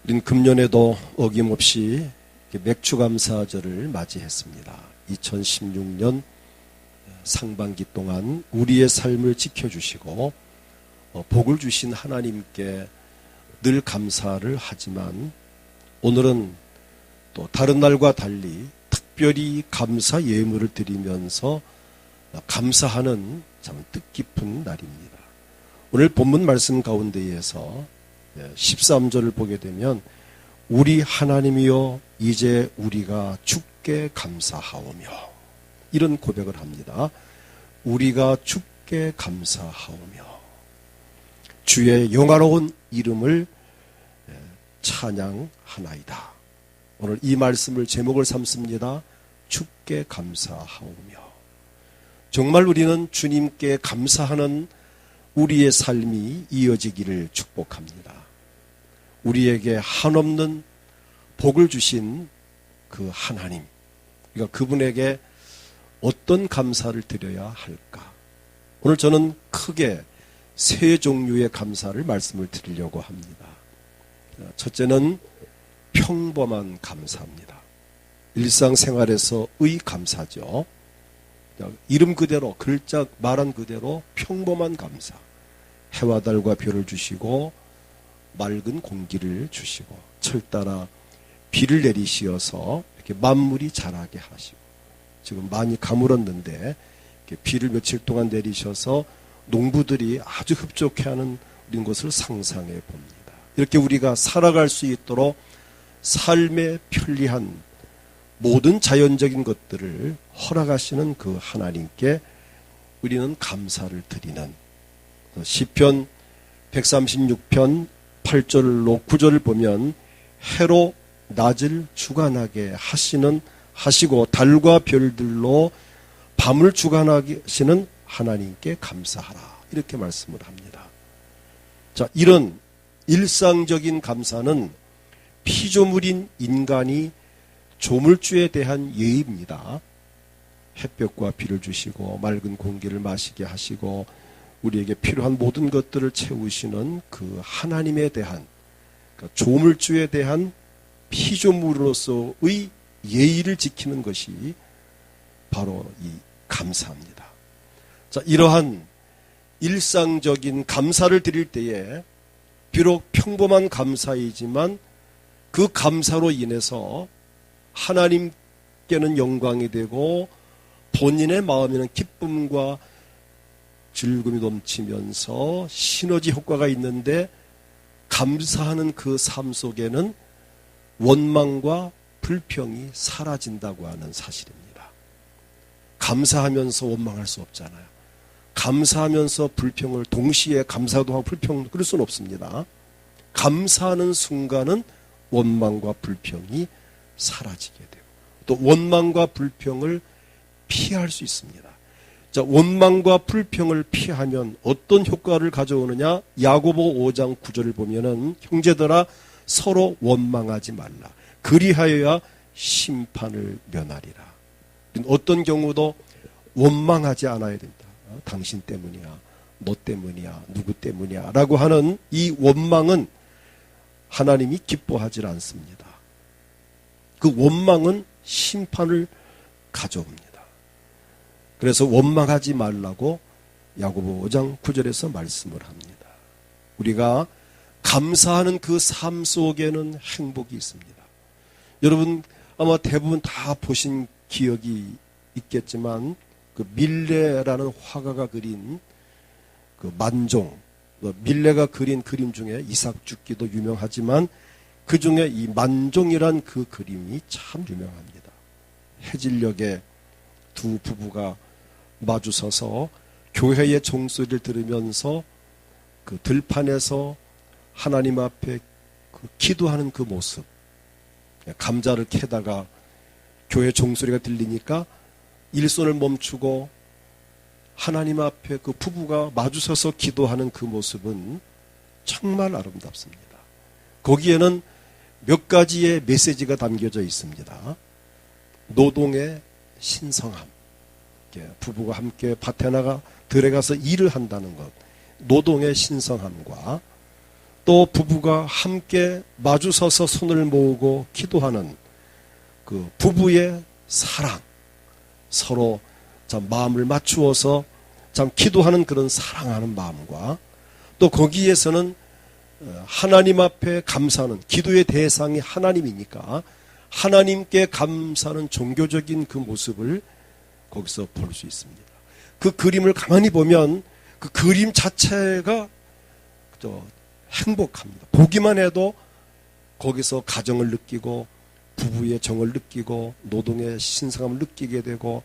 우린 금년에도 어김없이 맥주감사절을 맞이했습니다. 2016년 상반기 동안 우리의 삶을 지켜주시고 복을 주신 하나님께 늘 감사를 하지만 오늘은 또 다른 날과 달리 특별히 감사 예물을 드리면서 감사하는 참 뜻깊은 날입니다. 오늘 본문 말씀 가운데에서 13절을 보게 되면 우리 하나님이여 이제 우리가 주께 감사하오며 이런 고백을 합니다. 우리가 주께 감사하오며 주의 영화로운 이름을 찬양하나이다. 오늘 이 말씀을 제목을 삼습니다. 주께 감사하오며. 정말 우리는 주님께 감사하는 우리의 삶이 이어지기를 축복합니다. 우리에게 한없는 복을 주신 그 하나님, 그러니까 그분에게 어떤 감사를 드려야 할까? 오늘 저는 크게 세 종류의 감사를 말씀을 드리려고 합니다. 첫째는 평범한 감사입니다. 일상생활에서의 감사죠. 이름 그대로, 글자 말한 그대로 평범한 감사. 해와 달과 별을 주시고 맑은 공기를 주시고 철따라 비를 내리시어서 이렇게 만물이 자라게 하시고 지금 많이 가물었는데 이렇게 비를 며칠 동안 내리셔서 농부들이 아주 흡족해하는 이런 것을 상상해 봅니다. 이렇게 우리가 살아갈 수 있도록 삶에 편리한 모든 자연적인 것들을 허락하시는 그 하나님께 우리는 감사를 드리는 시편 136편 8절로 9절을 보면 해로 낮을 주관하게 하시고 달과 별들로 밤을 주관하게 하시는 하나님께 감사하라 이렇게 말씀을 합니다. 자, 이런 일상적인 감사는 피조물인 인간이 조물주에 대한 예의입니다. 햇볕과 비를 주시고 맑은 공기를 마시게 하시고 우리에게 필요한 모든 것들을 채우시는 그 하나님에 대한 그러니까 조물주에 대한 피조물로서의 예의를 지키는 것이 바로 이 감사입니다. 자, 이러한 일상적인 감사를 드릴 때에 비록 평범한 감사이지만 그 감사로 인해서 하나님께는 영광이 되고 본인의 마음에는 기쁨과 즐거움이 넘치면서 시너지 효과가 있는데 감사하는 그 삶 속에는 원망과 불평이 사라진다고 하는 사실입니다. 감사하면서 원망할 수 없잖아요. 감사하면서 불평을 동시에 감사도 하고 불평도 그럴 수는 없습니다. 감사하는 순간은 원망과 불평이 사라지게 되고 또 원망과 불평을 피할 수 있습니다. 자, 원망과 불평을 피하면 어떤 효과를 가져오느냐? 야고보 5장 9절을 보면은 형제들아 서로 원망하지 말라. 그리하여야 심판을 면하리라. 어떤 경우도 원망하지 않아야 된다. 당신 때문이야, 너 때문이야, 누구 때문이야 라고 하는 이 원망은 하나님이 기뻐하지 않습니다. 그 원망은 심판을 가져옵니다. 그래서 원망하지 말라고 야고보 5장 9절에서 말씀을 합니다. 우리가 감사하는 그 삶 속에는 행복이 있습니다. 여러분 아마 대부분 다 보신 기억이 있겠지만 그 밀레라는 화가가 그린 그 만종, 밀레가 그린 그림 중에 이삭 죽기도 유명하지만 그 중에 이 만종이란 그 그림이 참 유명합니다. 해질녘에 두 부부가 마주서서 교회의 종소리를 들으면서 그 들판에서 하나님 앞에 그 기도하는 그 모습, 감자를 캐다가 교회 종소리가 들리니까 일손을 멈추고 하나님 앞에 그 부부가 마주서서 기도하는 그 모습은 정말 아름답습니다. 거기에는 몇 가지의 메시지가 담겨져 있습니다. 노동의 신성함, 부부가 함께 밭에 나가 들에 가서 일을 한다는 것, 노동의 신성함과 또 부부가 함께 마주서서 손을 모으고 기도하는 그 부부의 사랑, 서로 참 마음을 맞추어서 참 기도하는 그런 사랑하는 마음과 또 거기에서는 하나님 앞에 감사하는, 기도의 대상이 하나님이니까 하나님께 감사하는 종교적인 그 모습을 거기서 볼 수 있습니다. 그 그림을 가만히 보면 그 그림 자체가 행복합니다. 보기만 해도 거기서 가정을 느끼고 부부의 정을 느끼고 노동의 신성함을 느끼게 되고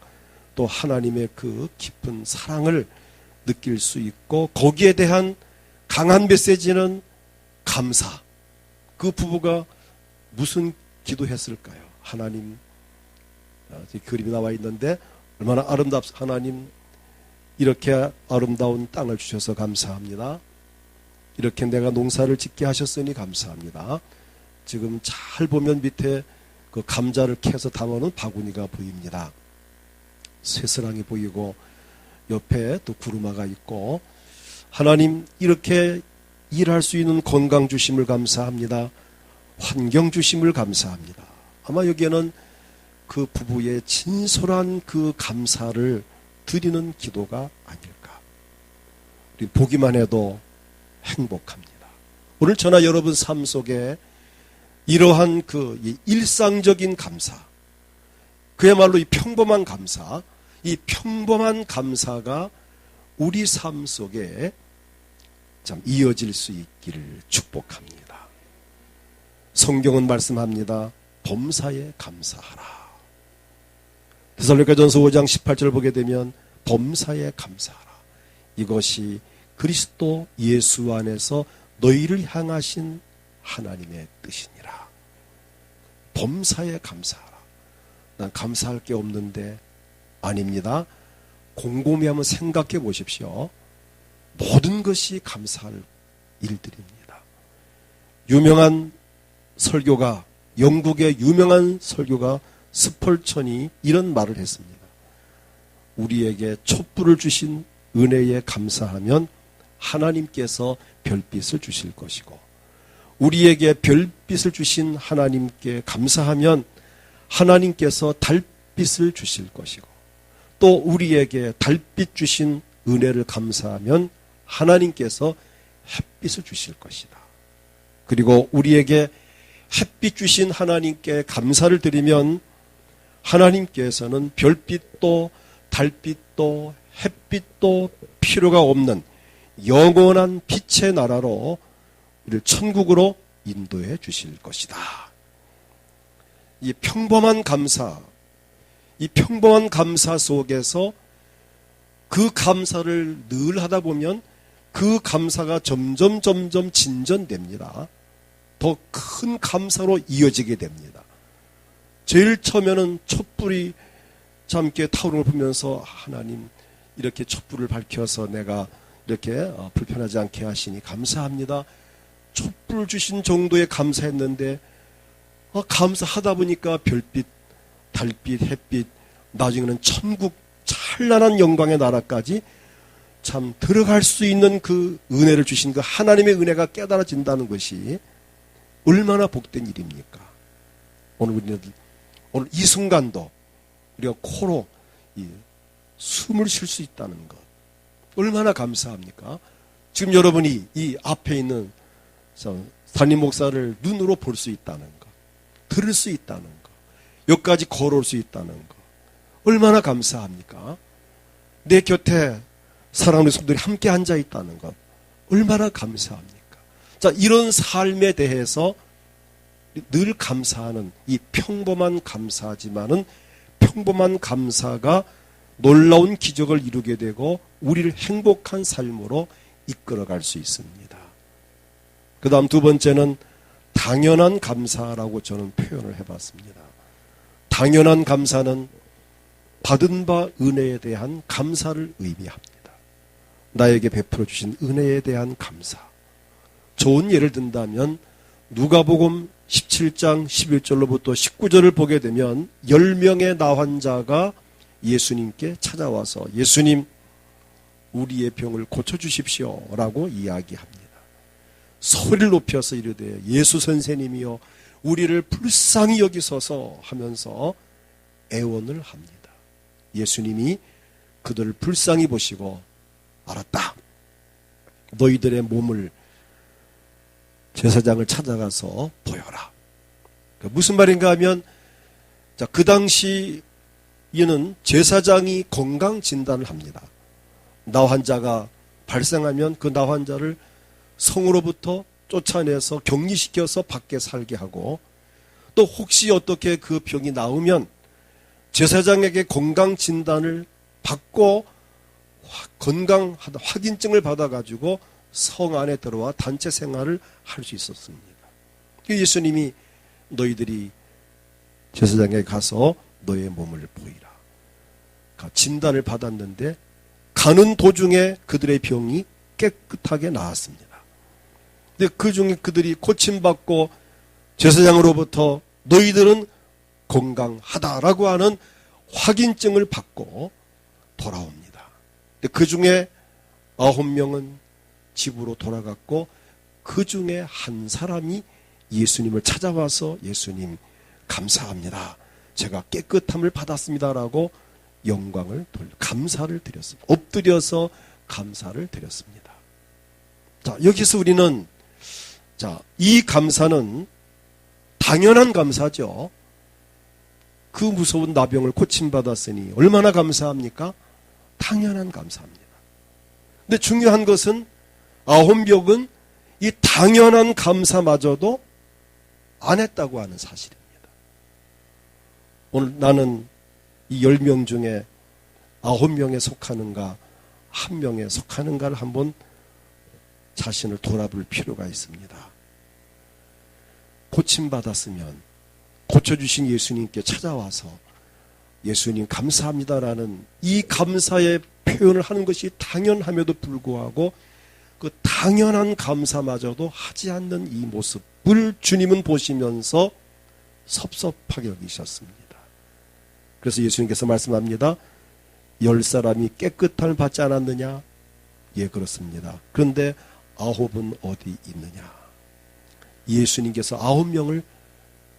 또 하나님의 그 깊은 사랑을 느낄 수 있고 거기에 대한 강한 메시지는 감사. 그 부부가 무슨 기도했을까요? 하나님, 그림이 나와 있는데 얼마나 하나님 이렇게 아름다운 땅을 주셔서 감사합니다. 이렇게 내가 농사를 짓게 하셨으니 감사합니다. 지금 잘 보면 밑에 그 감자를 캐서 담아놓은 바구니가 보입니다. 쇠스랑이 보이고 옆에 또 구루마가 있고 하나님 이렇게 일할 수 있는 건강 주심을 감사합니다. 환경 주심을 감사합니다. 아마 여기에는 그 부부의 진솔한 그 감사를 드리는 기도가 아닐까. 우리 보기만 해도 행복합니다. 오늘 저나 여러분 삶 속에 이러한 그 일상적인 감사, 그야말로 이 평범한 감사, 이 평범한 감사가 우리 삶 속에 참 이어질 수 있기를 축복합니다. 성경은 말씀합니다. 범사에 감사하라. 데살로니가전서 5장 18절 보게 되면 범사에 감사하라. 이것이 그리스도 예수 안에서 너희를 향하신 하나님의 뜻이니라. 범사에 감사하라. 난 감사할 게 없는데 아닙니다. 곰곰이 한번 생각해 보십시오. 모든 것이 감사할 일들입니다. 유명한 설교가, 영국의 유명한 설교가 스펄천이 이런 말을 했습니다. 우리에게 촛불을 주신 은혜에 감사하면 하나님께서 별빛을 주실 것이고, 우리에게 별빛을 주신 하나님께 감사하면 하나님께서 달빛을 주실 것이고, 또 우리에게 달빛 주신 은혜를 감사하면 하나님께서 햇빛을 주실 것이다. 그리고 우리에게 햇빛 주신 하나님께 감사를 드리면 하나님께서는 별빛도 달빛도 햇빛도 필요가 없는 영원한 빛의 나라로 우리를 천국으로 인도해 주실 것이다. 이 평범한 감사, 이 평범한 감사 속에서 그 감사를 늘 하다 보면 그 감사가 점점 진전됩니다. 더 큰 감사로 이어지게 됩니다. 제일 처음에는 촛불이 함께 타오르는 걸 보면서 하나님 이렇게 촛불을 밝혀서 내가 이렇게 불편하지 않게 하시니 감사합니다. 촛불 주신 정도에 감사했는데 감사하다 보니까 별빛, 달빛, 햇빛, 나중에는 천국 찬란한 영광의 나라까지 참 들어갈 수 있는 그 은혜를 주신 그 하나님의 은혜가 깨달아진다는 것이 얼마나 복된 일입니까? 오늘 이 순간도 우리가 코로 숨을 쉴 수 있다는 것 얼마나 감사합니까? 지금 여러분이 이 앞에 있는 담임 목사를 눈으로 볼 수 있다는 것, 들을 수 있다는 것, 여기까지 걸어올 수 있다는 것 얼마나 감사합니까? 내 곁에 사랑하는 성도들이 함께 앉아 있다는 것 얼마나 감사합니까? 자, 이런 삶에 대해서 늘 감사하는 이 평범한 감사지만은 평범한 감사가 놀라운 기적을 이루게 되고 우리를 행복한 삶으로 이끌어갈 수 있습니다. 그 다음 두 번째는 당연한 감사라고 저는 표현을 해봤습니다. 당연한 감사는 받은 바 은혜에 대한 감사를 의미합니다. 나에게 베풀어 주신 은혜에 대한 감사. 좋은 예를 든다면 누가복음 17장 11절로부터 19절을 보게 되면 10명의 나환자가 예수님께 찾아와서 예수님 우리의 병을 고쳐주십시오 라고 이야기합니다. 소리를 높여서 이르되 예수 선생님이여 우리를 불쌍히 여기소서 하면서 애원을 합니다. 예수님이 그들을 불쌍히 보시고 알았다. 너희들의 몸을 제사장을 찾아가서 보여라. 무슨 말인가 하면 그 당시 이는 제사장이 건강 진단을 합니다. 나 환자가 발생하면 그 나 환자를 성으로부터 쫓아내서 격리시켜서 밖에 살게 하고 또 혹시 어떻게 그 병이 나으면 제사장에게 건강 진단을 받고 건강하다 확인증을 받아가지고 성 안에 들어와 단체 생활을 할 수 있었습니다. 예수님이 너희들이 제사장에게 가서 너의 몸을 보이라. 진단을 받았는데 가는 도중에 그들의 병이 깨끗하게 나았습니다. 근데 그 중에 그들이 고침받고 제사장으로부터 너희들은 건강하다라고 하는 확인증을 받고 돌아옵니다. 근데 그 중에 9명은 집으로 돌아갔고 그 중에 한 사람이 예수님을 찾아와서 예수님 감사합니다. 제가 깨끗함을 받았습니다라고 감사를 드렸습니다. 엎드려서 감사를 드렸습니다. 자, 여기서 우리는 이 감사는 당연한 감사죠. 그 무서운 나병을 고침받았으니 얼마나 감사합니까? 당연한 감사합니다. 근데 중요한 것은 9명은 이 당연한 감사마저도 안 했다고 하는 사실입니다. 오늘 나는 이 10명 중에 9명에 속하는가 1명에 속하는가를 한번 자신을 돌아볼 필요가 있습니다. 고침받았으면 고쳐주신 예수님께 찾아와서 예수님 감사합니다라는 이 감사의 표현을 하는 것이 당연함에도 불구하고 그 당연한 감사마저도 하지 않는 이 모습을 주님은 보시면서 섭섭하게 여기셨습니다. 그래서 예수님께서 말씀합니다. 10사람이 깨끗함을 받지 않았느냐? 예, 그렇습니다. 그런데 9은 어디 있느냐? 예수님께서 9명을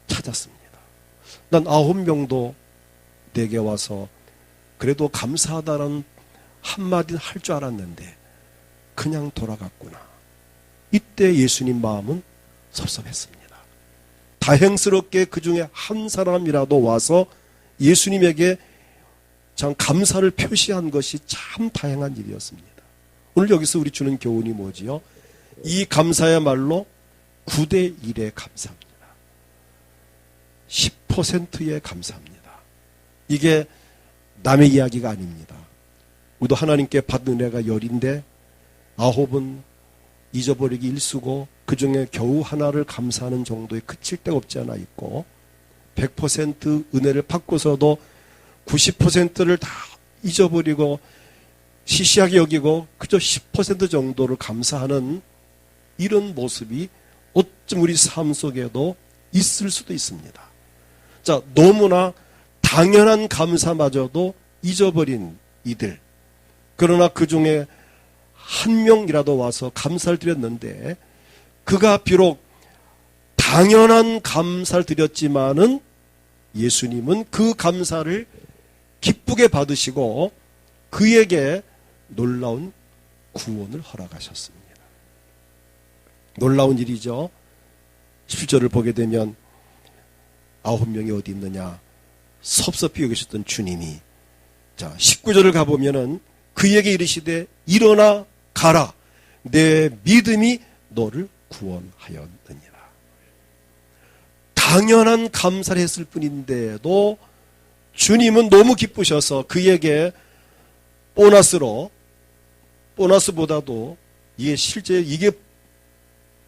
찾았습니다. 난 9명도 내게 와서 그래도 감사하다는 한마디는 할 줄 알았는데 그냥 돌아갔구나. 이때 예수님 마음은 섭섭했습니다. 다행스럽게 그 중에 한 사람이라도 와서 예수님에게 참 감사를 표시한 것이 참 다행한 일이었습니다. 오늘 여기서 우리 주는 교훈이 뭐지요? 이 감사야말로 9대 1의 감사입니다. 10%의 감사입니다. 이게 남의 이야기가 아닙니다. 우리도 하나님께 받은 은혜가 10인데 9은 잊어버리기 일쑤고 그 중에 겨우 하나를 감사하는 정도에 그칠 데가 없지 않아 있고 100% 은혜를 받고서도 90%를 다 잊어버리고 시시하게 여기고 그저 10% 정도를 감사하는 이런 모습이 어쩜 우리 삶 속에도 있을 수도 있습니다. 자, 너무나 당연한 감사마저도 잊어버린 이들. 그러나 그 중에 한 명이라도 와서 감사를 드렸는데 그가 비록 당연한 감사를 드렸지만은 예수님은 그 감사를 기쁘게 받으시고 그에게 놀라운 구원을 허락하셨습니다. 놀라운 일이죠. 10절을 보게 되면 9명이 어디 있느냐? 섭섭히 여기셨던 주님이 19절을 가보면은 그에게 이르시되 일어나 가라. 내 믿음이 너를 구원하였느니라. 당연한 감사를 했을 뿐인데도 주님은 너무 기쁘셔서 그에게 보너스보다도 이게 실제 이게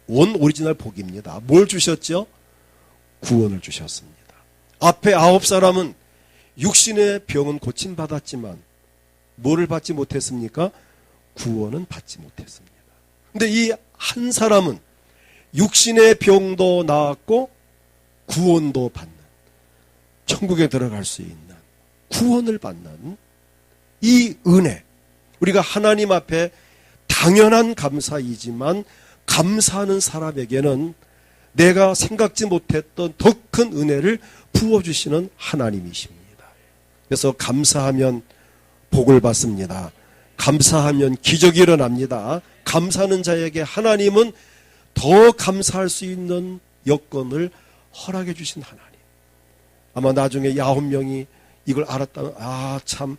원 오리지널 복입니다. 뭘 주셨죠? 구원을 주셨습니다. 앞에 9사람은 육신의 병은 고침받았지만 뭐를 받지 못했습니까? 구원은 받지 못했습니다. 근데 이 한 사람은 육신의 병도 나았고 구원도 받는, 천국에 들어갈 수 있는 구원을 받는 이 은혜, 우리가 하나님 앞에 당연한 감사이지만 감사하는 사람에게는 내가 생각지 못했던 더 큰 은혜를 부어주시는 하나님이십니다. 그래서 감사하면 복을 받습니다. 감사하면 기적이 일어납니다. 감사하는 자에게 하나님은 더 감사할 수 있는 여건을 허락해 주신 하나님. 아마 나중에 9명이 이걸 알았다면 참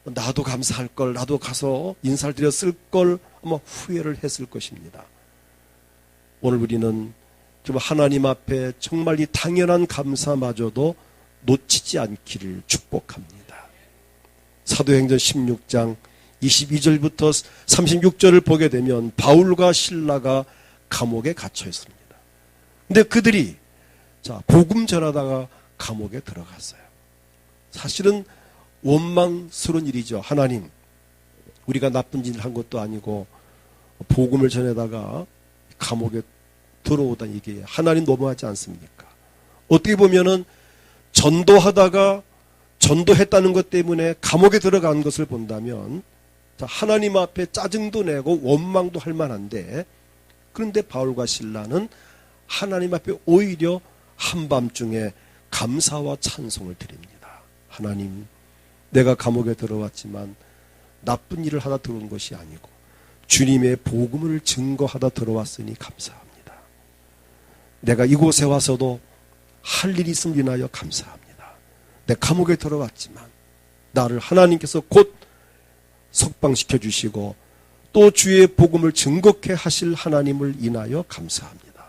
나도 감사할 걸, 나도 가서 인사를 드렸을 걸 아마 후회를 했을 것입니다. 오늘 우리는 좀 하나님 앞에 정말 이 당연한 감사마저도 놓치지 않기를 축복합니다. 사도행전 16장 22절부터 36절을 보게 되면 바울과 실라가 감옥에 갇혀 있습니다. 근데 그들이 복음 전하다가 감옥에 들어갔어요. 사실은 원망스러운 일이죠. 하나님, 우리가 나쁜 짓을 한 것도 아니고 복음을 전하다가 감옥에 들어오다, 이게 하나님 너무하지 않습니까? 어떻게 보면은 전도하다가 전도했다는 것 때문에 감옥에 들어간 것을 본다면 하나님 앞에 짜증도 내고 원망도 할 만한데, 그런데 바울과 실라는 하나님 앞에 오히려 한밤중에 감사와 찬송을 드립니다. 하나님, 내가 감옥에 들어왔지만 나쁜 일을 하다 들어온 것이 아니고 주님의 복음을 증거하다 들어왔으니 감사합니다. 내가 이곳에 와서도 할 일이 있음을 인하여 감사합니다. 내 감옥에 들어왔지만 나를 하나님께서 곧 석방시켜 주시고 또 주의 복음을 증거케 하실 하나님을 인하여 감사합니다.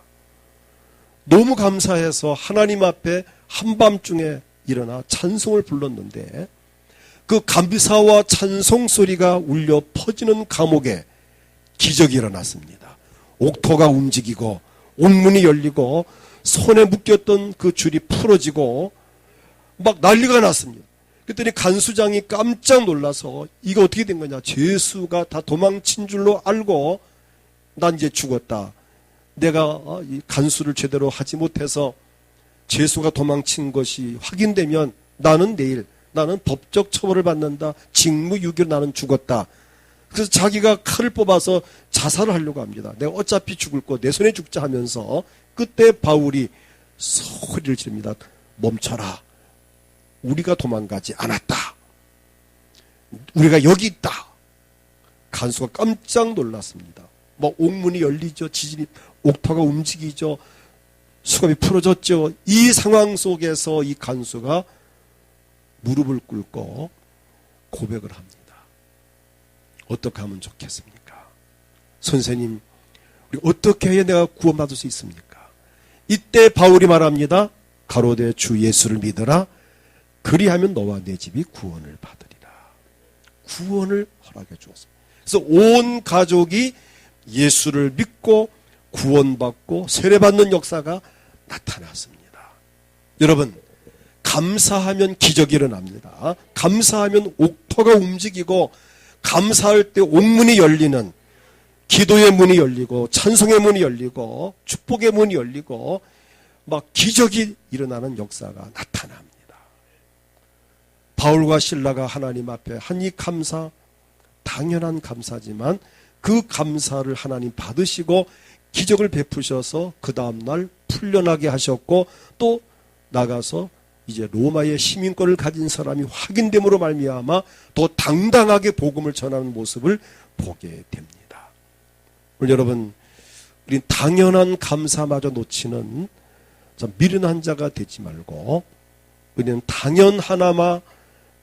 너무 감사해서 하나님 앞에 한밤중에 일어나 찬송을 불렀는데, 그 감사와 찬송 소리가 울려 퍼지는 감옥에 기적이 일어났습니다. 옥토가 움직이고 옥문이 열리고 손에 묶였던 그 줄이 풀어지고 막 난리가 났습니다. 그랬더니 간수장이 깜짝 놀라서 이거 어떻게 된 거냐, 죄수가 다 도망친 줄로 알고 난 이제 죽었다, 내가 이 간수를 제대로 하지 못해서 죄수가 도망친 것이 확인되면 나는 내일 나는 법적 처벌을 받는다, 직무유기로 나는 죽었다. 그래서 자기가 칼을 뽑아서 자살을 하려고 합니다. 내가 어차피 죽을 거 내 손에 죽자 하면서, 그때 바울이 소리를 지릅니다. 멈춰라. 우리가 도망가지 않았다. 우리가 여기 있다. 간수가 깜짝 놀랐습니다. 막 옥문이 열리죠. 지진이, 옥토가 움직이죠. 수갑이 풀어졌죠. 이 상황 속에서 이 간수가 무릎을 꿇고 고백을 합니다. 어떻게 하면 좋겠습니까? 선생님, 우리 어떻게 해야 내가 구원받을 수 있습니까? 이때 바울이 말합니다. 가로되 주 예수를 믿어라. 그리하면 너와 내 집이 구원을 받으리라. 구원을 허락해 주었습니다. 그래서 온 가족이 예수를 믿고 구원받고 세례받는 역사가 나타났습니다. 여러분, 감사하면 기적이 일어납니다. 감사하면 옥토가 움직이고, 감사할 때 옥문이 열리는, 기도의 문이 열리고 찬송의 문이 열리고 축복의 문이 열리고 막 기적이 일어나는 역사가 나타납니다. 바울과 실라가 하나님 앞에 한 이 감사, 당연한 감사지만 그 감사를 하나님 받으시고 기적을 베푸셔서 그 다음날 풀려나게 하셨고, 또 나가서 이제 로마의 시민권을 가진 사람이 확인됨으로 말미암아 더 당당하게 복음을 전하는 모습을 보게 됩니다. 오늘 여러분, 우린 당연한 감사마저 놓치는 미련한 자가 되지 말고, 우리는 당연 하나마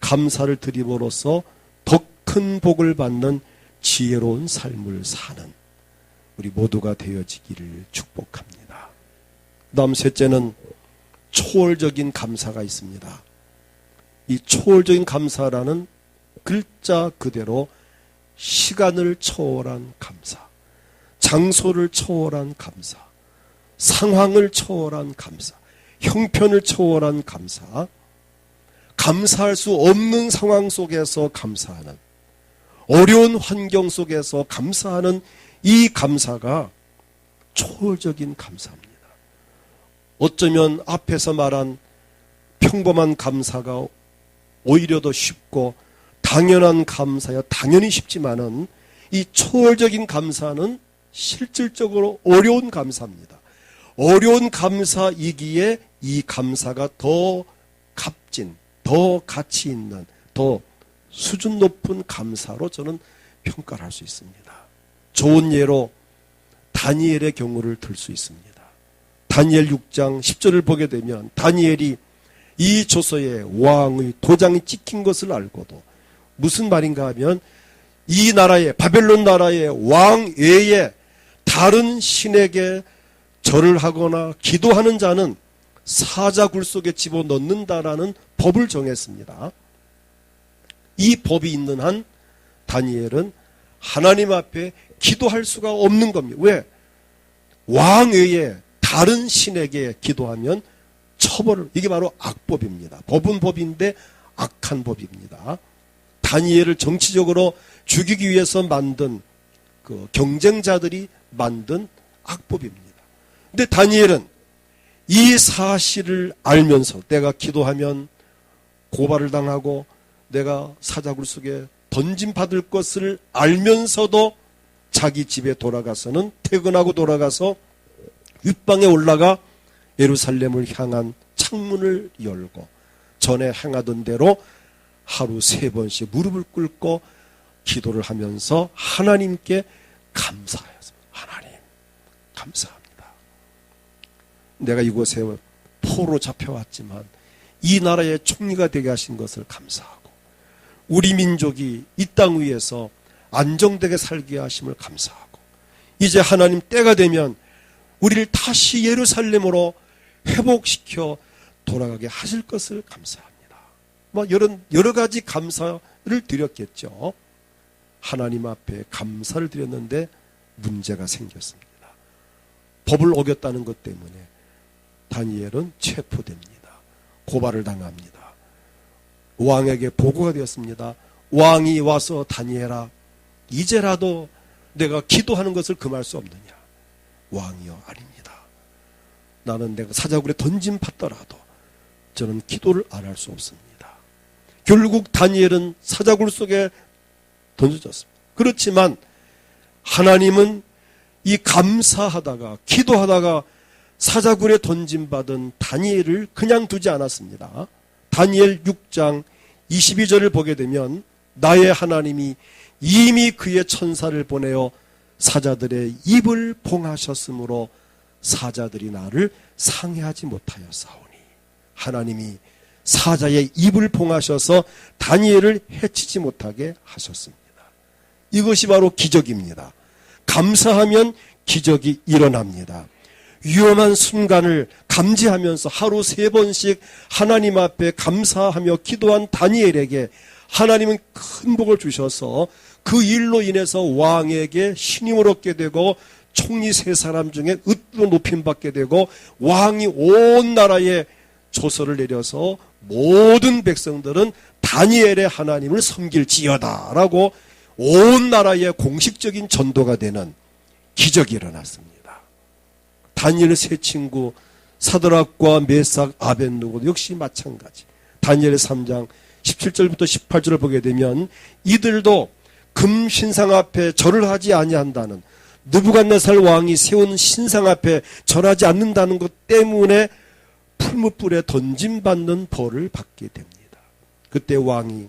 감사를 드림으로써 더 큰 복을 받는 지혜로운 삶을 사는 우리 모두가 되어지기를 축복합니다. 다음 셋째는 초월적인 감사가 있습니다. 이 초월적인 감사라는 글자 그대로 시간을 초월한 감사, 장소를 초월한 감사, 상황을 초월한 감사, 형편을 초월한 감사, 감사할 수 없는 상황 속에서 감사하는, 어려운 환경 속에서 감사하는 이 감사가 초월적인 감사입니다. 어쩌면 앞에서 말한 평범한 감사가 오히려 더 쉽고 당연한 감사야 당연히 쉽지만은, 이 초월적인 감사는 실질적으로 어려운 감사입니다. 어려운 감사이기에 이 감사가 더 값진, 더 가치 있는, 더 수준 높은 감사로 저는 평가를 할 수 있습니다. 좋은 예로 다니엘의 경우를 들 수 있습니다. 다니엘 6장 10절을 보게 되면 다니엘이 이 조서에 왕의 도장이 찍힌 것을 알고도 무슨 말인가 하면 이 나라의 바벨론 나라의 왕 외에 다른 신에게 절을 하거나 기도하는 자는 사자굴 속에 집어넣는다라는 법을 정했습니다. 이 법이 있는 한 다니엘은 하나님 앞에 기도할 수가 없는 겁니다. 왜? 왕 외에 다른 신에게 기도하면 처벌을, 이게 바로 악법입니다. 법은 법인데 악한 법입니다. 다니엘을 정치적으로 죽이기 위해서 만든 그 경쟁자들이 만든 악법입니다. 근데 다니엘은 이 사실을 알면서 내가 기도하면 고발을 당하고 내가 사자굴 속에 던짐받을 것을 알면서도 자기 집에 돌아가서는 퇴근하고 돌아가서 윗방에 올라가 예루살렘을 향한 창문을 열고 전에 행하던 대로 하루 3번씩 무릎을 꿇고 기도를 하면서 하나님께 감사하였습니다. 하나님 감사합니다. 내가 이곳에 포로 잡혀왔지만 이 나라의 총리가 되게 하신 것을 감사하고 우리 민족이 이 땅 위에서 안정되게 살게 하심을 감사하고 이제 하나님 때가 되면 우리를 다시 예루살렘으로 회복시켜 돌아가게 하실 것을 감사합니다. 뭐 여러 가지 감사를 드렸겠죠. 하나님 앞에 감사를 드렸는데 문제가 생겼습니다. 법을 어겼다는 것 때문에 다니엘은 체포됩니다. 고발을 당합니다. 왕에게 보고가 되었습니다. 왕이 와서 다니엘아, 이제라도 내가 기도하는 것을 금할 수 없느냐? 왕이여, 아닙니다. 나는 내가 사자굴에 던짐받더라도 저는 기도를 안 할 수 없습니다. 결국 다니엘은 사자굴 속에 던져졌습니다. 그렇지만 하나님은 이 감사하다가 기도하다가 사자굴에 던짐받은 다니엘을 그냥 두지 않았습니다. 다니엘 6장 22절을 보게 되면 나의 하나님이 이미 그의 천사를 보내어 사자들의 입을 봉하셨으므로 사자들이 나를 상해하지 못하였사오니, 하나님이 사자의 입을 봉하셔서 다니엘을 해치지 못하게 하셨습니다. 이것이 바로 기적입니다. 감사하면 기적이 일어납니다. 위험한 순간을 감지하면서 하루 3번씩 하나님 앞에 감사하며 기도한 다니엘에게 하나님은 큰 복을 주셔서 그 일로 인해서 왕에게 신임을 얻게 되고 총리 3사람 중에 으로 높임받게 되고 왕이 온 나라에 조서를 내려서 모든 백성들은 다니엘의 하나님을 섬길지어다라고 온 나라의 공식적인 전도가 되는 기적이 일어났습니다. 다니엘 3친구 사드락과 메삭, 아벳느고 역시 마찬가지. 다니엘 3장 17절부터 18절을 보게 되면 이들도 금 신상 앞에 절을 하지 아니한다는, 느부갓네살 왕이 세운 신상 앞에 절하지 않는다는 것 때문에 풀무불에 던짐받는 벌을 받게 됩니다. 그때 왕이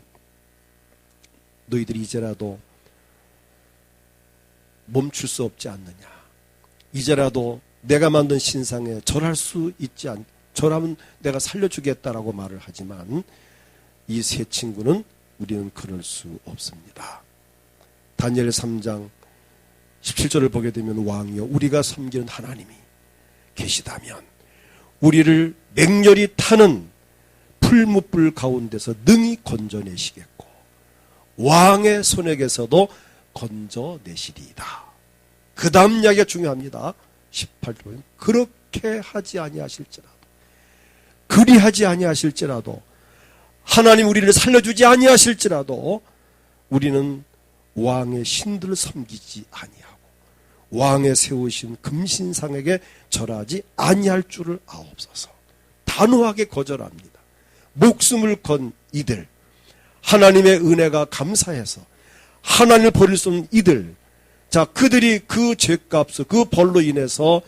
너희들이 이제라도 멈출 수 없지 않느냐, 이제라도 내가 만든 신상에 절할 수 있지 않, 절하면 내가 살려주겠다라고 말을 하지만 이 3친구는 우리는 그럴 수 없습니다. 다니엘 3장 17절을 보게 되면 왕이여, 우리가 섬기는 하나님이 계시다면 우리를 맹렬히 타는 풀무불 가운데서 능히 건져내시겠고 왕의 손에게서도 건져내시리이다. 그 다음 이야기가 중요합니다. 18절 보면 그렇게 하지 아니하실지라도, 그리하지 아니하실지라도, 하나님 우리를 살려주지 아니하실지라도 우리는 왕의 신들을 섬기지 아니하고 왕의 세우신 금신상에게 절하지 아니할 줄을 아옵소서. 단호하게 거절합니다. 목숨을 건 이들, 하나님의 은혜가 감사해서 하나님을 버릴 수 없는 이들, 자, 그들이 그 죄값을, 그 벌로 인해서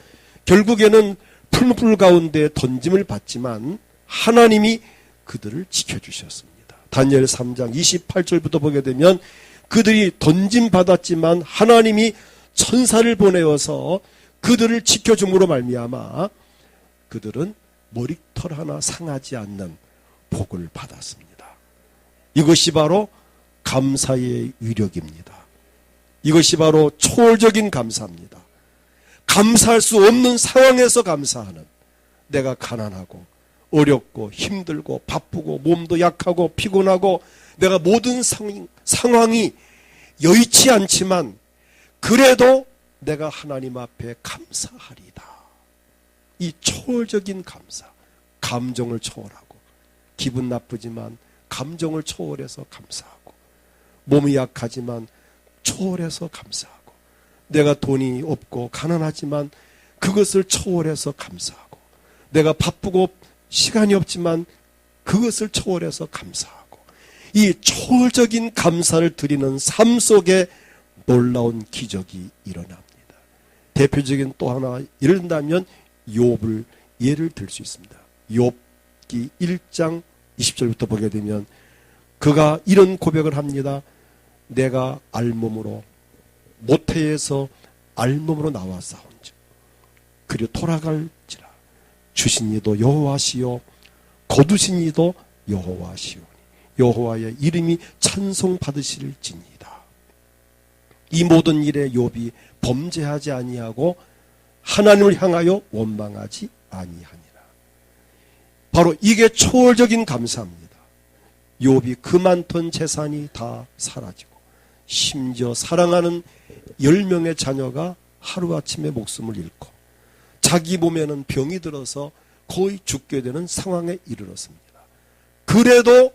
결국에는 풀물 가운데 던짐을 받지만 하나님이 그들을 지켜주셨습니다. 다니엘 3장 28절부터 보게 되면 그들이 던짐 받았지만 하나님이 천사를 보내어서 그들을 지켜줌으로 말미암아 그들은 머리털 하나 상하지 않는 복을 받았습니다. 이것이 바로 감사의 위력입니다. 이것이 바로 초월적인 감사입니다. 감사할 수 없는 상황에서 감사하는, 내가 가난하고 어렵고 힘들고 바쁘고 몸도 약하고 피곤하고 내가 모든 상황이 여의치 않지만 그래도 내가 하나님 앞에 감사하리다. 이 초월적인 감사, 감정을 초월하고 기분 나쁘지만 감정을 초월해서 감사하고 몸이 약하지만 초월해서 감사하고 내가 돈이 없고 가난하지만 그것을 초월해서 감사하고 내가 바쁘고 시간이 없지만 그것을 초월해서 감사하고 이 초월적인 감사를 드리는 삶 속에 놀라운 기적이 일어납니다. 대표적인 또 하나 예를 든다면 욥을 예를 들 수 있습니다. 욥기 1장 20절부터 보게 되면 그가 이런 고백을 합니다. 내가 알몸으로 모태에서 알몸으로 나와 싸운즉 그리고 돌아갈지라 주신 이도 여호와시요 거두신 이도 여호와시오니 여호와의 이름이 찬송받으실지니이다. 이 모든 일에 욥이 범죄하지 아니하고 하나님을 향하여 원망하지 아니하니라. 바로 이게 초월적인 감사입니다. 욥이 그 많던 재산이 다 사라지고 심지어 사랑하는 10명의 자녀가 하루아침에 목숨을 잃고 자기 몸에는 병이 들어서 거의 죽게 되는 상황에 이르렀습니다. 그래도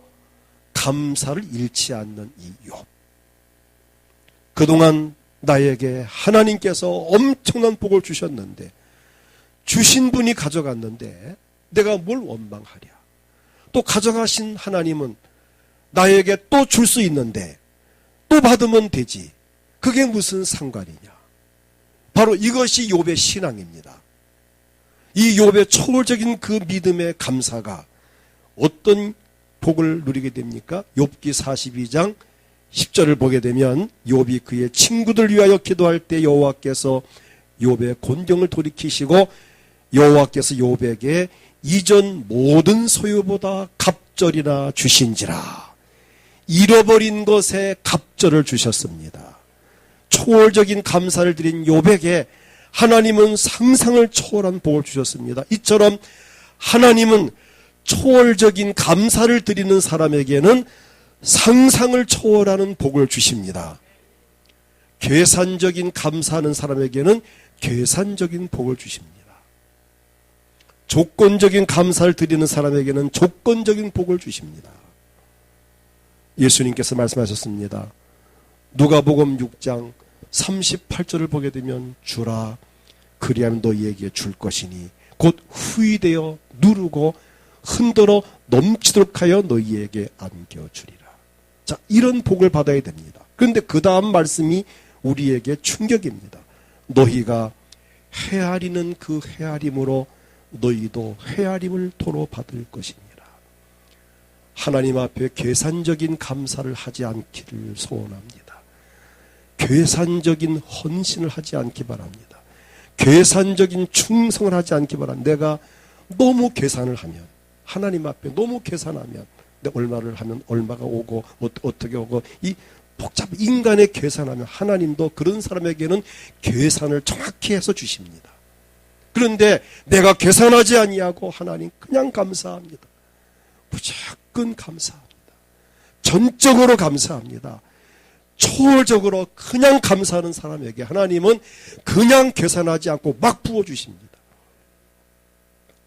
감사를 잃지 않는 이 욥. 그동안 나에게 하나님께서 엄청난 복을 주셨는데 주신 분이 가져갔는데 내가 뭘 원망하랴. 또 가져가신 하나님은 나에게 또 줄 수 있는데 또 받으면 되지. 그게 무슨 상관이냐. 바로 이것이 욥의 신앙입니다. 이 욥의 초월적인 그 믿음의 감사가 어떤 복을 누리게 됩니까? 욥기 42장 10절을 보게 되면 욥이 그의 친구들 위하여 기도할 때 여호와께서 욥의 곤경을 돌이키시고 여호와께서 욥에게 이전 모든 소유보다 갑절이나 주신지라. 잃어버린 것에 갑절을 주셨습니다. 초월적인 감사를 드린 욥에게 하나님은 상상을 초월한 복을 주셨습니다. 이처럼 하나님은 초월적인 감사를 드리는 사람에게는 상상을 초월하는 복을 주십니다. 계산적인 감사하는 사람에게는 계산적인 복을 주십니다. 조건적인 감사를 드리는 사람에게는 조건적인 복을 주십니다. 예수님께서 말씀하셨습니다. 누가복음 6장 38절을 보게 되면 주라 그리하면 너희에게 줄 것이니 곧 후히되어 누르고 흔들어 넘치도록 하여 너희에게 안겨주리라. 자, 이런 복을 받아야 됩니다. 그런데 그 다음 말씀이 우리에게 충격입니다. 너희가 헤아리는 그 헤아림으로 너희도 헤아림을 도로 받을 것이니라. 하나님 앞에 계산적인 감사를 하지 않기를 소원합니다. 계산적인 헌신을 하지 않기 바랍니다. 계산적인 충성을 하지 않기 바랍니다. 내가 너무 계산을 하면, 하나님 앞에 너무 계산하면, 내가 얼마를 하면 얼마가 오고 어떻게 오고, 이 복잡한 인간의 계산하면 하나님도 그런 사람에게는 계산을 정확히 해서 주십니다. 그런데 내가 계산하지 아니하고 하나님 그냥 감사합니다. 무조건 감사합니다. 전적으로 감사합니다. 초월적으로 그냥 감사하는 사람에게 하나님은 그냥 계산하지 않고 막 부어주십니다.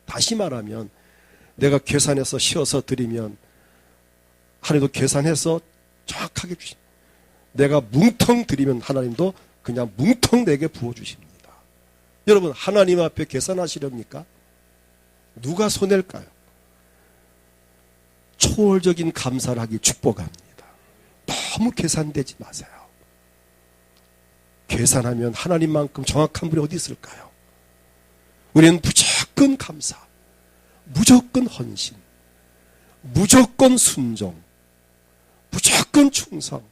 다시 말하면 내가 계산해서 씌어서 드리면 하나님도 계산해서 정확하게 주십니다. 내가 뭉텅 드리면 하나님도 그냥 뭉텅 내게 부어주십니다. 여러분, 하나님 앞에 계산하시렵니까? 누가 손해일까요? 초월적인 감사를 하기 축복합니다. 너무 계산되지 마세요. 계산하면 하나님만큼 정확한 분이 어디 있을까요? 우리는 무조건 감사, 무조건 헌신, 무조건 순종, 무조건 충성,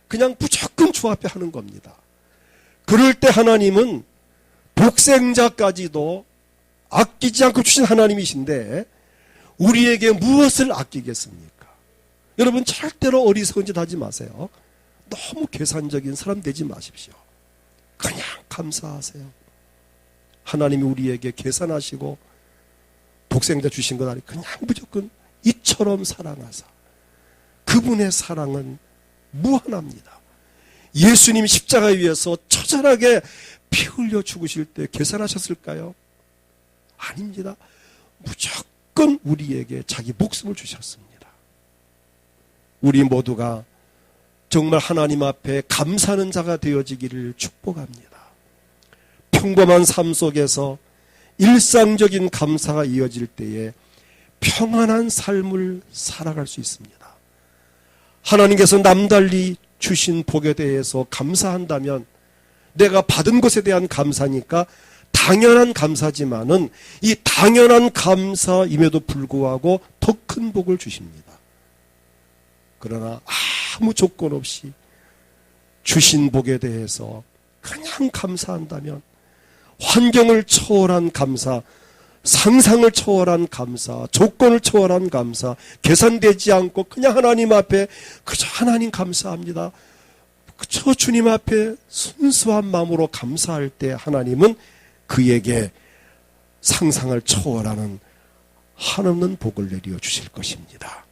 그냥 무조건 주 앞에 하는 겁니다. 그럴 때 하나님은 독생자까지도 아끼지 않고 주신 하나님이신데 우리에게 무엇을 아끼겠습니까? 여러분 절대로 어리석은 짓 하지 마세요. 너무 계산적인 사람 되지 마십시오. 그냥 감사하세요. 하나님이 우리에게 계산하시고 독생자 주신 것 아니고 그냥 무조건 이처럼 사랑하사. 그분의 사랑은 무한합니다. 예수님 십자가 위에서 처절하게 피 흘려 죽으실 때 계산하셨을까요? 아닙니다. 무조건 우리에게 자기 목숨을 주셨습니다. 우리 모두가 정말 하나님 앞에 감사하는 자가 되어지기를 축복합니다. 평범한 삶 속에서 일상적인 감사가 이어질 때에 평안한 삶을 살아갈 수 있습니다. 하나님께서 남달리 주신 복에 대해서 감사한다면 내가 받은 것에 대한 감사니까 당연한 감사지만은 이 당연한 감사임에도 불구하고 더 큰 복을 주십니다. 그러나 아무 조건 없이 주신 복에 대해서 그냥 감사한다면 환경을 초월한 감사, 상상을 초월한 감사, 조건을 초월한 감사, 계산되지 않고 그냥 하나님 앞에 그저 하나님 감사합니다. 그저 주님 앞에 순수한 마음으로 감사할 때 하나님은 그에게 상상을 초월하는 한없는 복을 내려 주실 것입니다.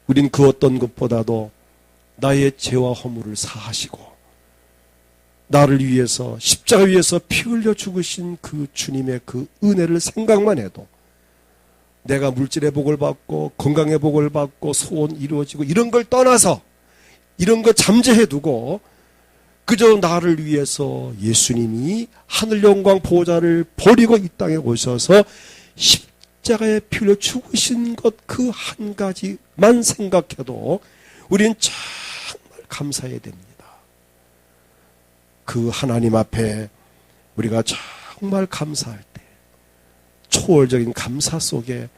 우린 그 어떤 것보다도 나의 죄와 허물을 사하시고 나를 위해서 십자가 위에서 피 흘려 죽으신 그 주님의 그 은혜를 생각만 해도 내가 물질의 복을 받고 건강의 복을 받고 소원 이루어지고 이런 걸 떠나서 이런 거 잠재해두고 그저 나를 위해서 예수님이 하늘 영광 보좌를 버리고 이 땅에 오셔서 십자가에 피 흘려 죽으신 것 그 한 가지만 생각해도 우리는 정말 감사해야 됩니다. 그 하나님 앞에 우리가 정말 감사할 때 초월적인 감사 속에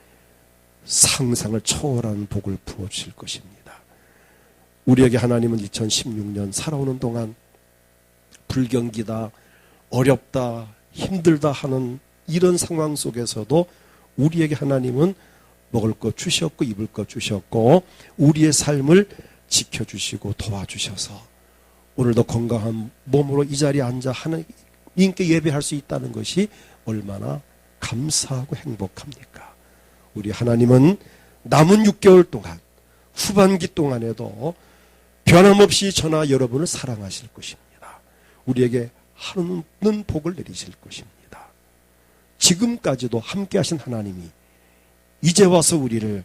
상상을 초월한 복을 부어주실 것입니다. 우리에게 하나님은 2016년 살아오는 동안 불경기다, 어렵다, 힘들다 하는 이런 상황 속에서도 우리에게 하나님은 먹을 것 주셨고 입을 것 주셨고 우리의 삶을 지켜주시고 도와주셔서 오늘도 건강한 몸으로 이 자리에 앉아 하나님께 예배할 수 있다는 것이 얼마나 감사하고 행복합니까? 우리 하나님은 남은 6개월 동안 후반기 동안에도 변함없이 저나 여러분을 사랑하실 것입니다. 우리에게 하는 복을 내리실 것입니다. 지금까지도 함께 하신 하나님이 이제 와서 우리를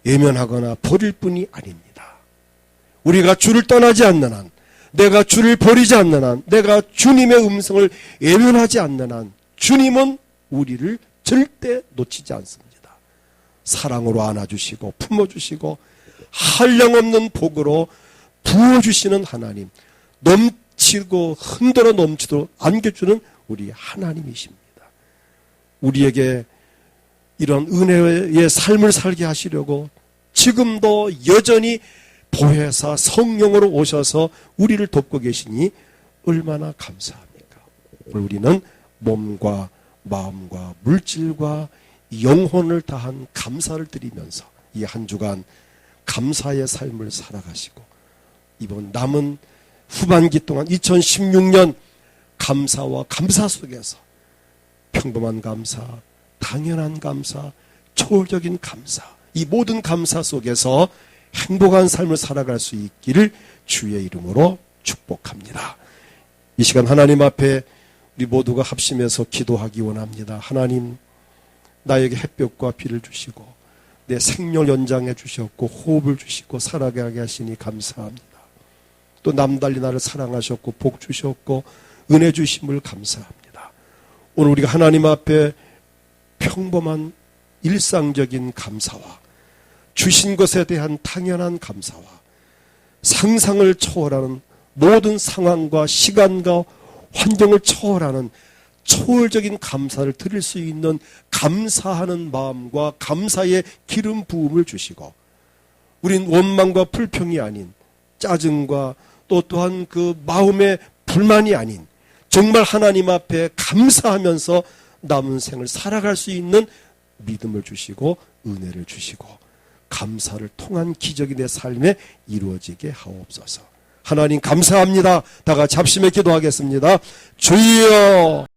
외면하거나 버릴 뿐이 아닙니다. 우리가 주를 떠나지 않는 한, 내가 주를 버리지 않는 한, 내가 주님의 음성을 외면하지 않는 한 주님은 우리를 절대 놓치지 않습니다. 사랑으로 안아주시고 품어주시고 한량없는 복으로 부어주시는 하나님, 넘치고 흔들어 넘치도록 안겨주는 우리 하나님이십니다. 우리에게 이런 은혜의 삶을 살게 하시려고 지금도 여전히 보혜사 성령으로 오셔서 우리를 돕고 계시니 얼마나 감사합니까? 우리는 몸과 마음과 물질과 영혼을 다한 감사를 드리면서 이 한 주간 감사의 삶을 살아가시고 이번 남은 후반기 동안 2016년 감사와 감사 속에서 평범한 감사, 당연한 감사, 초월적인 감사, 이 모든 감사 속에서 행복한 삶을 살아갈 수 있기를 주의 이름으로 축복합니다. 이 시간 하나님 앞에 우리 모두가 합심해서 기도하기 원합니다. 하나님, 나에게 햇볕과 비를 주시고 내 생명 연장해 주셨고 호흡을 주시고 살아가게 하시니 감사합니다. 또 남달리 나를 사랑하셨고 복 주셨고 은혜 주심을 감사합니다. 오늘 우리가 하나님 앞에 평범한 일상적인 감사와 주신 것에 대한 당연한 감사와 상상을 초월하는 모든 상황과 시간과 환경을 초월하는 초월적인 감사를 드릴 수 있는 감사하는 마음과 감사의 기름 부음을 주시고, 우린 원망과 불평이 아닌 짜증과 또한 그 마음의 불만이 아닌 정말 하나님 앞에 감사하면서 남은 생을 살아갈 수 있는 믿음을 주시고 은혜를 주시고 감사를 통한 기적이 내 삶에 이루어지게 하옵소서. 하나님 감사합니다. 다 같이 합심해 기도하겠습니다. 주여.